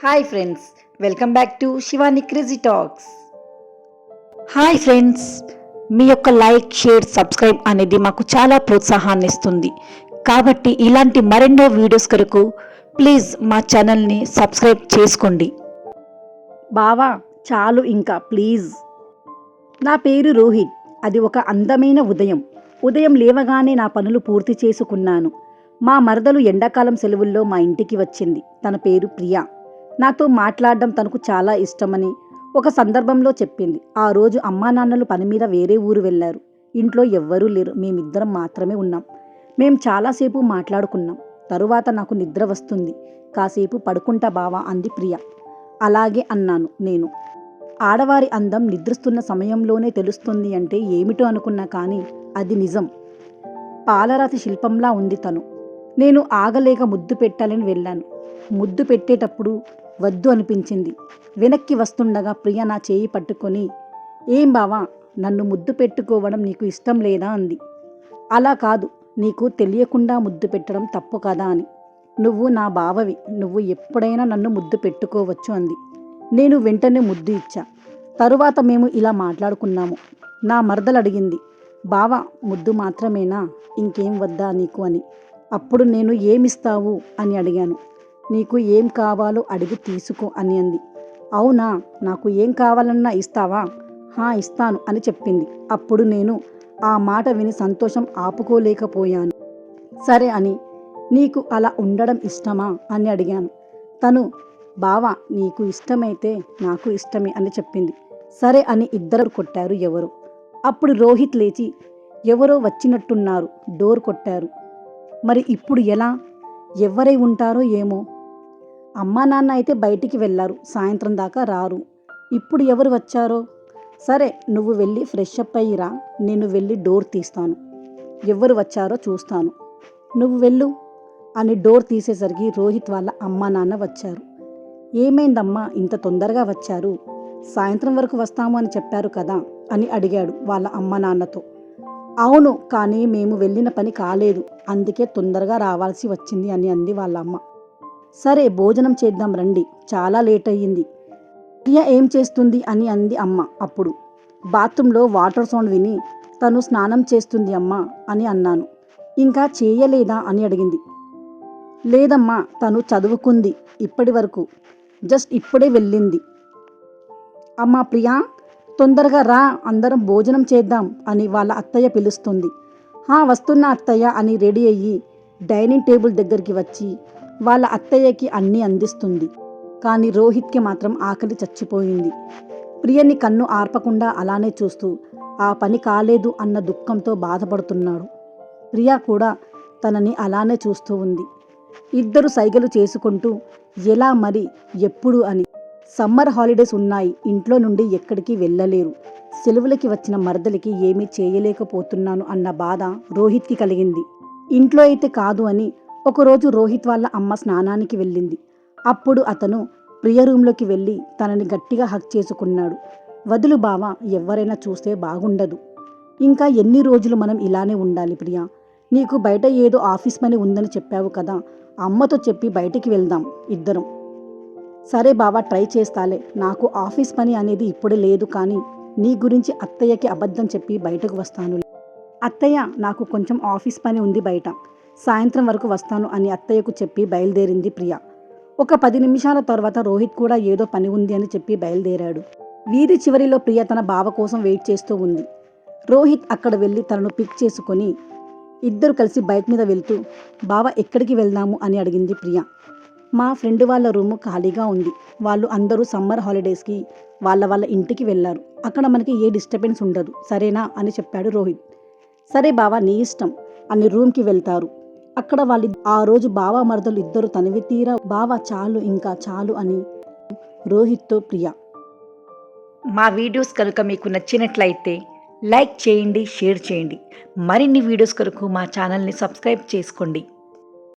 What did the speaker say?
Hi friends, welcome back to Shivani crazy talks. Hi friends, మీ యొక్క like, share, subscribe అనేది మాకు చాలా ప్రోత్సాహాన్ని ఇస్తుంది. కాబట్టి ఇలాంటి మరెన్నో వీడియోస్ కొరకు ప్లీజ్ మా ఛానల్ని సబ్స్క్రైబ్ చేసుకోండి. బావా చాలు ఇంకా ప్లీజ్. నా పేరు రోహిత్. అది ఒక అందమైన ఉదయం లేవగానే నా పనులు పూర్తి చేసుకున్నాను. మా మరదలు ఎండాకాలం సెలవుల్లో మా ఇంటికి వచ్చింది. తన పేరు ప్రియా. నాతో మాట్లాడడం తనకు చాలా ఇష్టమని ఒక సందర్భంలో చెప్పింది. ఆ రోజు అమ్మా నాన్నలు పని మీద వేరే ఊరు వెళ్ళారు. ఇంట్లో ఎవ్వరూ లేరు. మేమిద్దరం మాత్రమే ఉన్నాం. మేం చాలాసేపు మాట్లాడుకున్నాం. తరువాత నాకు నిద్ర వస్తుంది, కాసేపు పడుకుంటా బావా అంది ప్రియ. అలాగే అన్నాను నేను. ఆడవారి అందం నిద్రిస్తున్న సమయంలోనే తెలుస్తుంది అంటే ఏమిటో అనుకున్నా, కానీ అది నిజం. పాలరాతి శిల్పంలా ఉంది తను. నేను ఆగలేక ముద్దు పెట్టాలని వెళ్ళాను. ముద్దు పెట్టేటప్పుడు వద్దు అనిపించింది. వెనక్కి వస్తుండగా ప్రియ నా చేయి పట్టుకొని, ఏం బావా, నన్ను ముద్దు పెట్టుకోవడం నీకు ఇష్టం లేదా అంది. అలా కాదు, నీకు తెలియకుండా ముద్దు పెట్టడం తప్పు కదా అని. నువ్వు నా బావవి, నువ్వు ఎప్పుడైనా నన్ను ముద్దు పెట్టుకోవచ్చు అంది. నేను వెంటనే ముద్దు ఇచ్చా. తరువాత మేము ఇలా మాట్లాడుకున్నాము. నా మరదలు అడిగింది, బావా ముద్దు మాత్రమేనా, ఇంకేం వద్దా నీకు అని. అప్పుడు నేను ఏమిస్తావు అని అడిగాను. నీకు ఏం కావాలో అడిగి తీసుకో అని అంది. అవునా, నాకు ఏం కావాలన్నా ఇస్తావా? ఇస్తాను అని చెప్పింది. అప్పుడు నేను ఆ మాట విని సంతోషం ఆపుకోలేకపోయాను. సరే అని, నీకు అలా ఉండడం ఇష్టమా అని అడిగాను. తను, బావా నీకు ఇష్టమైతే నాకు ఇష్టమే అని చెప్పింది. సరే అని ఇద్దరు కొట్టారు ఎవరో. అప్పుడు రోహిత్ లేచి, ఎవరో వచ్చినట్టున్నారు, డోర్ కొట్టారు. మరి ఇప్పుడు ఎలా? ఎవరై ఉంటారో ఏమో. అమ్మా నాన్న అయితే బయటికి వెళ్ళారు, సాయంత్రం దాకా రారు. ఇప్పుడు ఎవరు వచ్చారో? సరే నువ్వు వెళ్ళి ఫ్రెష్ అప్ అయ్యిరా, నేను వెళ్ళి డోర్ తీస్తాను. ఎవరు వచ్చారో చూస్తాను, నువ్వు వెళ్ళు అని డోర్ తీసేసరికి రోహిత్ వాళ్ళ అమ్మా నాన్న వచ్చారు. ఏమైందమ్మా ఇంత తొందరగా వచ్చారు? సాయంత్రం వరకు వస్తాము అని చెప్పారు కదా అని అడిగాడు వాళ్ళ అమ్మ నాన్నతో. అవును, కానీ మేము వెళ్ళిన పని కాలేదు, అందుకే తొందరగా రావాల్సి వచ్చింది అని అంది వాళ్ళ అమ్మ. సరే భోజనం చేద్దాం రండి, చాలా లేట్ అయ్యింది. ప్రియ ఏం చేస్తుంది అని అంది అమ్మ. అప్పుడు బాత్రూంలో వాటర్ సౌండ్ విని, తను స్నానం చేస్తుంది అమ్మా అని అన్నాను. ఇంకా చేయలేదా అని అడిగింది. లేదమ్మా, తను చదువుకుంది ఇప్పటి వరకు, జస్ట్ ఇప్పుడే వెళ్ళింది. అమ్మా ప్రియా, తొందరగా రా, అందరం భోజనం చేద్దాం అని వాళ్ళ అత్తయ్య పిలుస్తుంది. వస్తున్నా అత్తయ్య అని రెడీ అయ్యి డైనింగ్ టేబుల్ దగ్గరికి వచ్చి వాళ్ళ అత్తయ్యకి అన్నీ అందిస్తుంది. కానీ రోహిత్కి మాత్రం ఆకలి చచ్చిపోయింది. ప్రియని కన్ను ఆర్పకుండా అలానే చూస్తూ ఆ పని కాలేదు అన్న దుఃఖంతో బాధపడుతున్నాడు. ప్రియ కూడా తనని అలానే చూస్తూ ఉంది. ఇద్దరు సైగలు చేసుకుంటూ ఎలా మరి, ఎప్పుడు అని. సమ్మర్ హాలిడేస్ ఉన్నాయి, ఇంట్లో నుండి ఎక్కడికి వెళ్ళలేరు. సెలవులకి వచ్చిన మరదలికి ఏమీ చేయలేకపోతున్నాను అన్న బాధ రోహిత్కి కలిగింది. ఇంట్లో అయితే కాదు అని ఒకరోజు రోహిత్ వాళ్ళ అమ్మ స్నానానికి వెళ్ళింది. అప్పుడు అతను ప్రియ రూంలోకి వెళ్ళి తనని గట్టిగా హగ్ చేసుకున్నాడు. వదులు బావా, ఎవరైనా చూస్తే బాగుండదు. ఇంకా ఎన్ని రోజులు మనం ఇలానే ఉండాలి ప్రియా? నీకు బయట ఏదో ఆఫీస్ పని ఉందని చెప్పావు కదా, అమ్మతో చెప్పి బయటికి వెళ్దాం ఇద్దరం. సరే బావా, ట్రై చేస్తాలే. నాకు ఆఫీస్ పని అనేది ఇప్పుడే లేదు, కానీ నీ గురించి అత్తయ్యకి అబద్ధం చెప్పి బయటకు వస్తాను. అత్తయ్య, నాకు కొంచెం ఆఫీస్ పని ఉంది బయట, సాయంత్రం వరకు వస్తాను అని అత్తయ్యకు చెప్పి బయలుదేరింది ప్రియ. ఒక 10 నిమిషాల తర్వాత రోహిత్ కూడా ఏదో పని ఉంది అని చెప్పి బయలుదేరాడు. వీధి చివరిలో ప్రియ తన బావ కోసం వెయిట్ చేస్తూ ఉంది. రోహిత్ అక్కడ వెళ్ళి తనను పిక్ చేసుకొని ఇద్దరు కలిసి బైక్ మీద వెళ్తూ, బావ ఎక్కడికి వెళ్దాము అని అడిగింది ప్రియ. మా ఫ్రెండ్ వాళ్ళ రూము ఖాళీగా ఉంది, వాళ్ళు అందరూ సమ్మర్ హాలిడేస్కి వాళ్ళ ఇంటికి వెళ్ళారు. అక్కడ మనకి ఏ డిస్టర్బెన్స్ ఉండదు, సరేనా అని చెప్పాడు రోహిత్. సరే బావా, నీ ఇష్టం అని రూమ్కి వెళ్తారు. అక్కడ వాళ్ళు ఆ రోజు బావ మరదలు ఇద్దరు తనివి తీరా, బావ చాలు ఇంకా చాలు అని రోహిత్తో ప్రియ. మా వీడియోస్ కనుక మీకు నచ్చినట్లయితే లైక్ చేయండి, షేర్ చేయండి. మరిన్ని వీడియోస్ కొరకు మా ఛానల్ని సబ్స్క్రైబ్ చేసుకోండి.